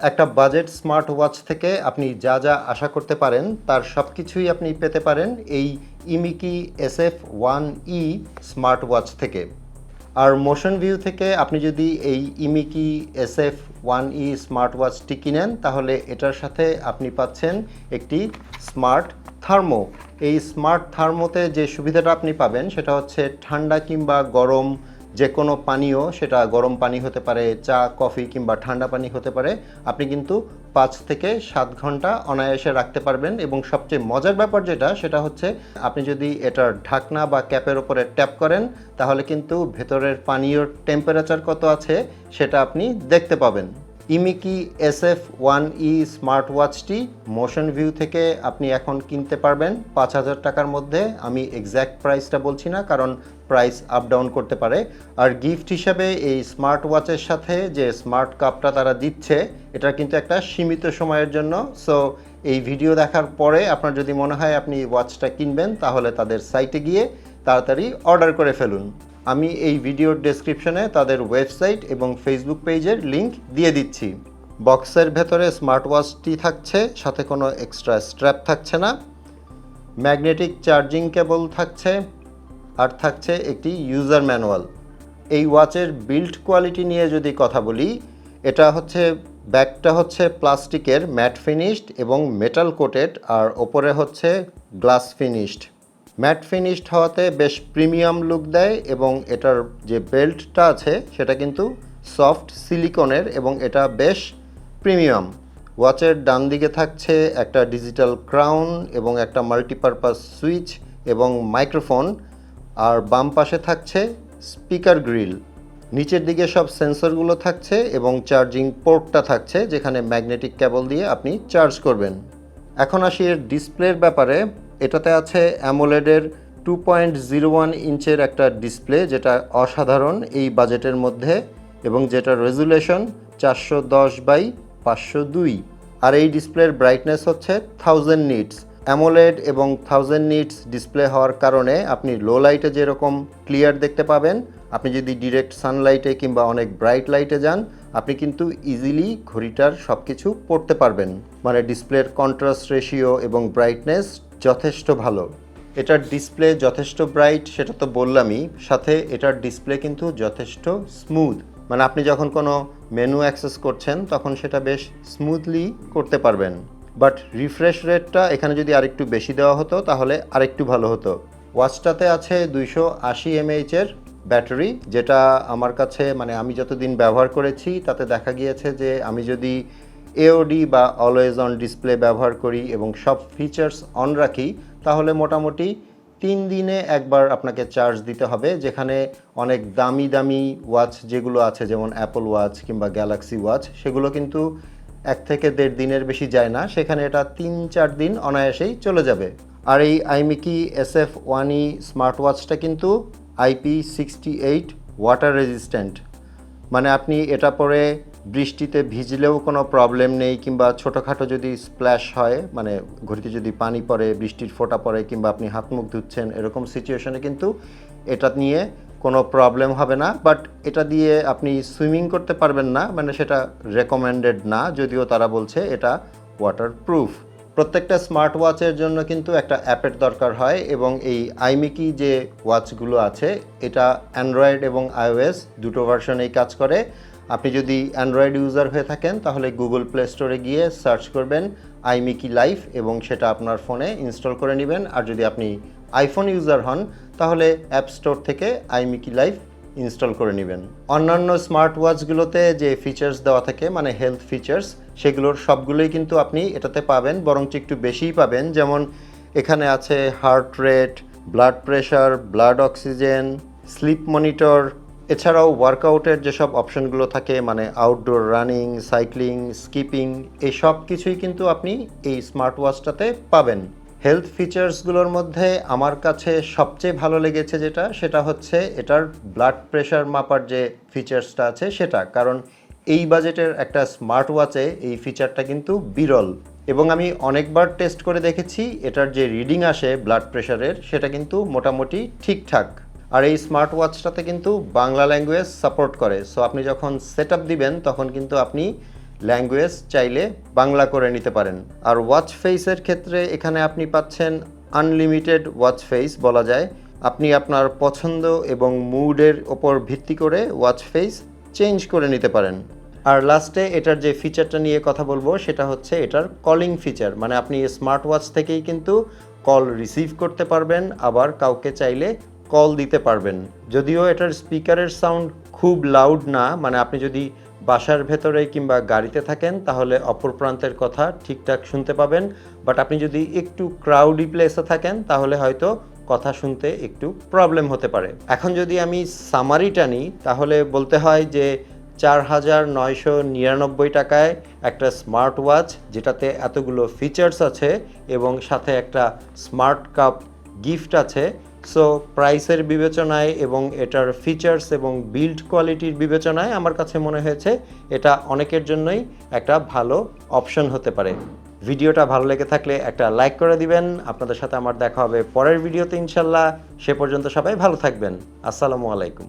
একটা budget smart watch থেকে আপনি যা যা আশা করতে পারেন তার সব কিছুই আপনি পেতে পারেন এই ইমিকি SF1E স্মার্ট ওয়াচ থেকে। আর মোশন ভিউ থেকে আপনি যদি এই ইমিকি SF1E স্মার্ট ওয়াচটি কিনেন তাহলে এটার সাথে আপনি পাচ্ছেন একটি স্মার্ট থার্মো। এই স্মার্ট থার্মোতে যে সুবিধাটা আপনি পাবেন সেটা হচ্ছে ঠান্ডা কিংবা গরম যে কোনো পানীয়, সেটা গরম পানি হতে পারে, চা, কফি কিংবা ঠান্ডা পানি হতে পারে, আপনি কিন্তু 5 থেকে 7 ঘন্টা অনায়াসে রাখতে পারবেন। এবং সবচেয়ে মজার ব্যাপার যেটা সেটা হচ্ছে আপনি যদি এটার ঢাকনা বা ক্যাপের ওপরে ট্যাপ করেন তাহলে কিন্তু ভেতরের পানীয়র টেম্পারেচার কত আছে সেটা আপনি দেখতে পাবেন। ইমিকি SF1E স্মার্ট ওয়াচটি মোশন ভিউ থেকে আপনি এখন কিনতে পারবেন 5,000 টাকার মধ্যে। আমি এক্স্যাক্ট প্রাইসটা বলছি না কারণ প্রাইস আপ ডাউন করতে পারে। আর গিফট হিসাবে এই স্মার্ট ওয়াচের সাথে যে স্মার্ট কাপটা তারা দিচ্ছে এটা কিন্তু একটা সীমিত সময়ের জন্য। সো এই ভিডিও দেখার পরে আপনার যদি মনে হয় আপনি ওয়াচটা কিনবেন তাহলে তাদের সাইটে গিয়ে তাড়াতাড়ি অর্ডার করে ফেলুন। আমি এই ভিডিওর ডেসক্রিপশনে তাদের ওয়েবসাইট এবং ফেসবুক পেজের লিংক দিয়ে দিচ্ছি। বক্সের ভেতরে স্মার্ট ওয়াচটি থাকছে, সাথে কোনো এক্সট্রা স্ট্র্যাপ থাকছে না, ম্যাগনেটিক চার্জিং কেবল থাকছে, আর থাকছে একটি ইউজার ম্যানুয়াল। এই ওয়াচের বিল্ড কোয়ালিটি নিয়ে যদি কথা বলি, এটা হচ্ছে ব্যাকটা হচ্ছে প্লাস্টিকের ম্যাট ফিনিশড এবং মেটাল কোটেড, আর ওপরে হচ্ছে গ্লাস ফিনিশড। ম্যাট ফিনিশড হওয়াতে বেশ প্রিমিয়াম লুক দেয় এবং এটার যে বেল্টটা আছে সেটা কিন্তু সফট সিলিকনের এবং এটা বেশ প্রিমিয়াম। ওয়াচের ডান দিকে থাকছে একটা ডিজিটাল ক্রাউন এবং একটা মাল্টিপারপাস সুইচ এবং মাইক্রোফোন, আর বাম পাশে থাকছে স্পিকার গ্রিল। নিচের দিকে সব সেন্সরগুলো থাকছে এবং চার্জিং পোর্টটা থাকছে যেখানে ম্যাগনেটিক কেবল দিয়ে আপনি চার্জ করবেন। এখন আসি এর ডিসপ্লের ব্যাপারে। এটাতে আছে অ্যামোলেডের 2.01 ইঞ্চের একটা ডিসপ্লে যেটা অসাধারণ এই বাজেটের মধ্যে, এবং যেটা রেজুলেশন 410x502। আর এই ডিসপ্লের ব্রাইটনেস হচ্ছে 1000 নিটস। অ্যামোলেড এবং 1000 নিটস ডিসপ্লে হওয়ার কারণে আপনি লো লাইটে যেরকম ক্লিয়ার দেখতে পাবেন, আপনি যদি ডিরেক্ট সানলাইটে কিংবা অনেক ব্রাইট লাইটে যান আপনি কিন্তু ইজিলি ঘড়িটার সব কিছু পড়তে পারবেন। মানে ডিসপ্লের কন্ট্রাস্ট রেশিও এবং ব্রাইটনেস যথেষ্ট ভালো। এটার ডিসপ্লে যথেষ্ট ব্রাইট সেটা তো বললামই, সাথে এটার ডিসপ্লে কিন্তু যথেষ্ট স্মুথ। মানে আপনি যখন কোনো মেনু অ্যাক্সেস করছেন তখন সেটা বেশ স্মুথলি করতে পারবেন। বাট রিফ্রেশ রেটটা এখানে যদি আরেকটু বেশি দেওয়া হতো তাহলে আরেকটু ভালো হতো। ওয়াচটাতে আছে 280 mAh ব্যাটারি, যেটা আমার কাছে মানে আমি যতদিন ব্যবহার করেছি তাতে দেখা গিয়েছে যে আমি যদি এওডি বা অলওয়েজ অন ডিসপ্লে ব্যবহার করি এবং সব ফিচার্স অন রাখি তাহলে মোটামুটি 3 দিনে একবার আপনাকে চার্জ দিতে হবে। যেখানে অনেক দামি দামি ওয়াচ যেগুলো আছে যেমন অ্যাপল ওয়াচ কিংবা গ্যালাক্সি ওয়াচ সেগুলো কিন্তু 1 থেকে 1.5 দিনের বেশি যায় না, সেখানে এটা 3-4 দিন অনায়াসেই চলে যাবে। আর এই IMIKI SF1E স্মার্ট ওয়াচটা কিন্তু IP68 ওয়াটার রেজিস্ট্যান্ট। মানে আপনি এটা পরে বৃষ্টিতে ভিজলেও কোনো প্রবলেম নেই, কিংবা ছোটোখাটো যদি স্প্ল্যাশ হয় মানে ঘড়িতে যদি পানি পড়ে, বৃষ্টির ফোঁটা পড়ে কিংবা আপনি হাত মুখ ধুচ্ছেন এরকম সিচুয়েশনে কিন্তু এটা নিয়ে কোনো প্রবলেম হবে না। বাট এটা দিয়ে আপনি সুইমিং করতে পারবেন না, মানে সেটা রেকমেন্ডেড না, যদিও তারা বলছে এটা ওয়াটারপ্রুফ। প্রত্যেকটা স্মার্ট ওয়াচের জন্য কিন্তু একটা অ্যাপের দরকার হয় এবং এই IMIKI যে ওয়াচগুলো আছে এটা অ্যান্ড্রয়েড এবং iOS দুটো ভার্সনেই কাজ করে। আপনি যদি অ্যান্ড্রয়েড ইউজার হয়ে থাকেন তাহলে গুগল প্লে স্টোরে গিয়ে সার্চ করবেন IMIKI লাইফ এবং সেটা আপনার ফোনে ইনস্টল করে নেবেন। আর যদি আপনি আইফোন ইউজার হন তাহলে অ্যাপ স্টোর থেকে IMIKI লাইফ ইনস্টল করে নেবেন। অন্যান্য স্মার্ট ওয়াচগুলোতে যে ফিচার্স দেওয়া থাকে মানে হেলথ ফিচার্স, সেগুলোর সবগুলোই কিন্তু আপনি এটাতে পাবেন, বরঞ্চ একটু বেশিই পাবেন। যেমন এখানে আছে heart rate, blood pressure, blood oxygen, sleep monitor, এছাড়াও ওয়ার্কআউটের যেসব অপশনগুলো থাকে মানে আউটডোর রানিং, সাইক্লিং, স্কিপিং, এই সব কিছুই কিন্তু আপনি এই স্মার্ট ওয়াচটাতে পাবেন। হেলথ ফিচার্সগুলোর মধ্যে আমার কাছে সবচেয়ে ভালো লেগেছে সেটা হচ্ছে এটার ব্লাড প্রেশার মাপার যে ফিচার্সটা আছে সেটা, কারণ এই বাজেটের একটা স্মার্ট ওয়াচে এই ফিচারটা কিন্তু বিরল। এবং আমি অনেকবার টেস্ট করে দেখেছি, এটার যে রিডিং আসে ব্লাড প্রেশারের সেটা কিন্তু মোটামুটি ঠিকঠাক। আর এই স্মার্ট ওয়াচটাতে কিন্তু বাংলা ল্যাঙ্গুয়েজ সাপোর্ট করে। সো আপনি যখন সেট আপ দিবেন তখন কিন্তু আপনি ল্যাঙ্গুয়েজ চাইলে বাংলা করে নিতে পারেন। আর ওয়াচ ফেসের ক্ষেত্রে এখানে আপনি পাচ্ছেন আনলিমিটেড ওয়াচ ফেস বলা যায়। আপনি আপনার পছন্দ এবং মুডের ওপর ভিত্তি করে ওয়াচ ফেস চেঞ্জ করে নিতে পারেন। আর লাস্টে এটার যে ফিচারটা নিয়ে কথা বলবো সেটা হচ্ছে এটার কলিং ফিচার, মানে আপনি স্মার্ট ওয়াচ থেকেই কিন্তু কল রিসিভ করতে পারবেন, আবার কাউকে চাইলে কল দিতে পারবেন। যদিও এটার স্পিকারের সাউন্ড খুব লাউড না, মানে আপনি যদি বাসার ভেতরে কিংবা গাড়িতে থাকেন তাহলে অপর প্রান্তের কথা ঠিকঠাক শুনতে পাবেন, বাট আপনি যদি একটু ক্রাউডি প্লেসে থাকেন তাহলে হয়তো কথা শুনতে একটু প্রবলেম হতে পারে। এখন যদি আমি সামারিটা নিই তাহলে বলতে হয় যে 4,999 টাকায় একটা স্মার্ট ওয়াচ যেটাতে এতগুলো ফিচার্স আছে এবং সাথে একটা স্মার্ট কাপ গিফট আছে। সো প্রাইসের বিবেচনায় এবং এটার ফিচার্স এবং বিল্ড কোয়ালিটির বিবেচনায় আমার কাছে মনে হয়েছে এটা অনেকের জন্যই একটা ভালো অপশন হতে পারে। ভিডিওটা ভালো লেগে থাকলে একটা লাইক করে দিবেন। আপনাদের সাথে আমার দেখা হবে পরের ভিডিওতে ইনশাল্লাহ। সে পর্যন্ত সবাই ভালো থাকবেন। আসসালামু আলাইকুম।